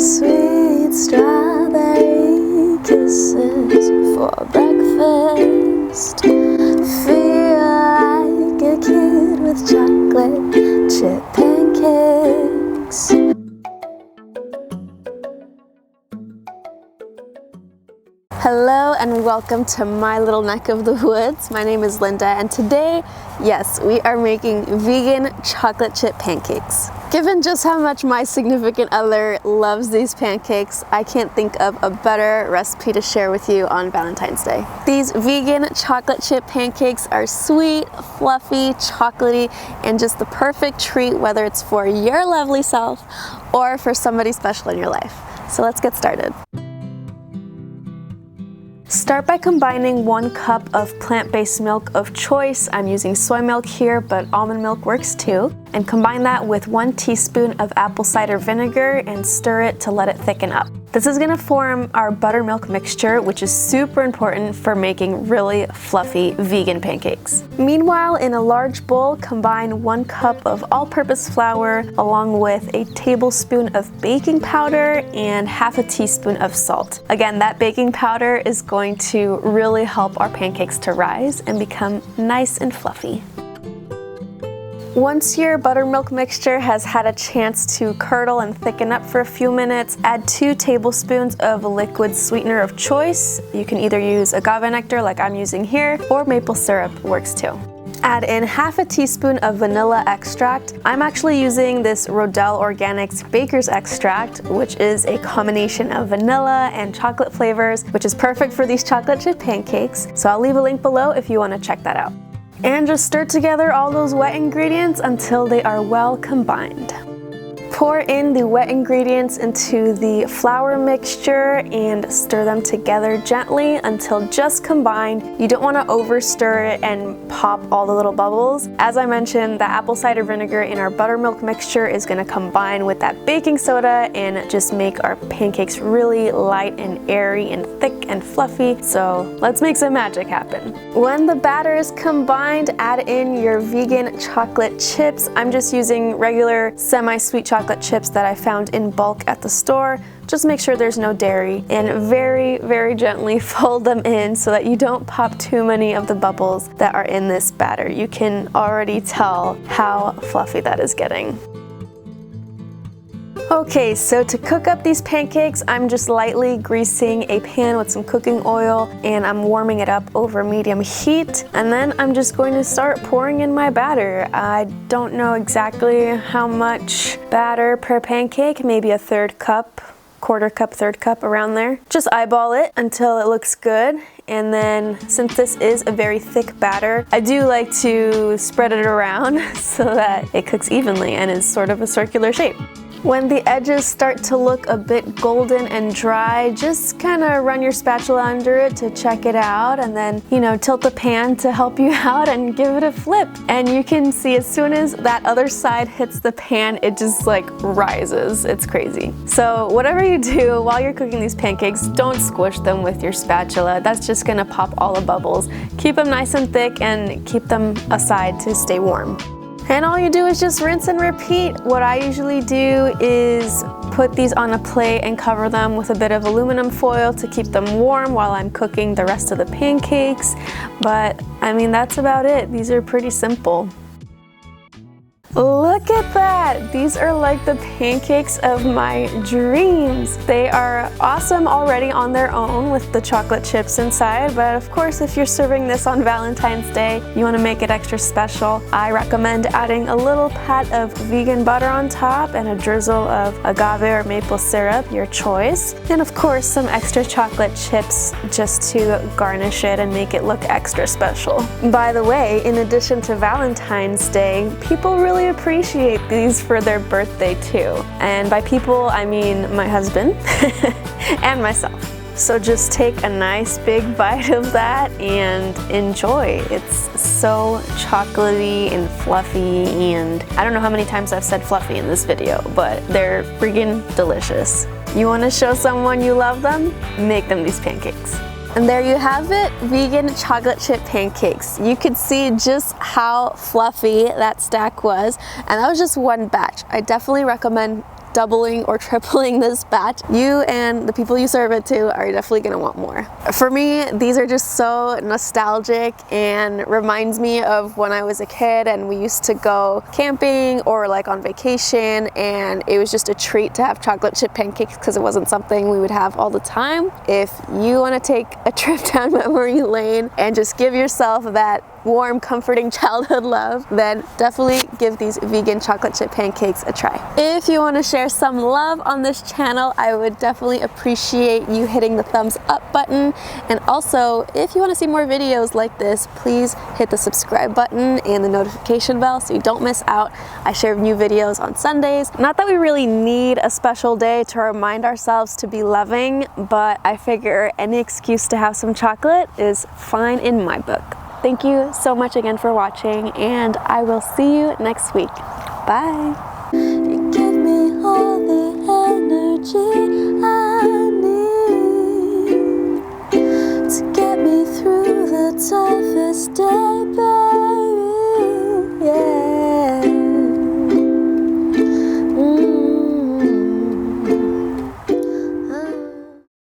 Sweet strawberry kisses for breakfast. Feel like a kid with chocolate chip pancakes. Hello and welcome to my little neck of the woods. My name is Linda, and today, yes, we are making vegan chocolate chip pancakes. Given just how much my significant other loves these pancakes, I can't think of a better recipe to share with you on Valentine's Day. These vegan chocolate chip pancakes are sweet, fluffy, chocolatey, and just the perfect treat, whether it's for your lovely self or for somebody special in your life. So let's get started. Start by combining 1 cup of plant-based milk of choice. I'm using soy milk here, but almond milk works too. And combine that with 1 teaspoon of apple cider vinegar and stir it to let it thicken up. This is gonna form our buttermilk mixture, which is super important for making really fluffy vegan pancakes. Meanwhile, in a large bowl, combine 1 cup of all-purpose flour along with a tablespoon of baking powder and half a teaspoon of salt. Again, that baking powder is going to really help our pancakes to rise and become nice and fluffy. Once your buttermilk mixture has had a chance to curdle and thicken up for a few minutes, add 2 tablespoons of liquid sweetener of choice. You can either use agave nectar like I'm using here, or maple syrup works too. Add in half a teaspoon of vanilla extract. I'm actually using this Rodelle Organics Baker's Extract, which is a combination of vanilla and chocolate flavors, which is perfect for these chocolate chip pancakes. So I'll leave a link below if you want to check that out. And just stir together all those wet ingredients until they are well combined. Pour in the wet ingredients into the flour mixture and stir them together gently until just combined. You don't want to over stir it and pop all the little bubbles. As I mentioned, the apple cider vinegar in our buttermilk mixture is going to combine with that baking soda and just make our pancakes really light and airy and thick and fluffy. So let's make some magic happen. When the batter is combined, add in your vegan chocolate chips. I'm just using regular semi-sweet chocolate chips that I found in bulk at the store. Just make sure there's no dairy, and very, very gently fold them in so that you don't pop too many of the bubbles that are in this batter. You can already tell how fluffy that is getting. Okay, so to cook up these pancakes, I'm just lightly greasing a pan with some cooking oil and I'm warming it up over medium heat. And then I'm just going to start pouring in my batter. I don't know exactly how much batter per pancake, maybe a 1/3 cup, 1/4 cup, 1/3 cup, around there. Just eyeball it until it looks good. And then, since this is a very thick batter, I do like to spread it around so that it cooks evenly and is sort of a circular shape. When the edges start to look a bit golden and dry, just kind of run your spatula under it to check it out, and then, tilt the pan to help you out and give it a flip. And you can see as soon as that other side hits the pan, it just like rises. It's crazy. So whatever you do while you're cooking these pancakes, don't squish them with your spatula. That's just gonna pop all the bubbles. Keep them nice and thick and keep them aside to stay warm. And all you do is just rinse and repeat. What I usually do is put these on a plate and cover them with a bit of aluminum foil to keep them warm while I'm cooking the rest of the pancakes. But I mean, that's about it. These are pretty simple. Look at that! These are like the pancakes of my dreams. They are awesome already on their own with the chocolate chips inside, but of course if you're serving this on Valentine's Day, you want to make it extra special. I recommend adding a little pat of vegan butter on top and a drizzle of agave or maple syrup, your choice. And of course some extra chocolate chips just to garnish it and make it look extra special. By the way, in addition to Valentine's Day, people really appreciate these for their birthday too. And by people, I mean my husband and myself. So just take a nice big bite of that and enjoy. It's so chocolatey and fluffy, and I don't know how many times I've said fluffy in this video, but they're freaking delicious. You want to show someone you love them? Make them these pancakes. And there you have it, vegan chocolate chip pancakes. You could see just how fluffy that stack was, and that was just one batch. I definitely recommend doubling or tripling this batch, you and the people you serve it to are definitely gonna want more. For me, these are just so nostalgic and reminds me of when I was a kid and we used to go camping or like on vacation, and it was just a treat to have chocolate chip pancakes because it wasn't something we would have all the time. If you want to take a trip down memory lane and just give yourself that warm, comforting childhood love, then definitely give these vegan chocolate chip pancakes a try. If you want to share some love on this channel, I would definitely appreciate you hitting the thumbs up button. And also, if you want to see more videos like this, please hit the subscribe button and the notification bell so you don't miss out. I share new videos on Sundays. Not that we really need a special day to remind ourselves to be loving, but I figure any excuse to have some chocolate is fine in my book. Thank you so much again for watching, and I will see you next week. Bye.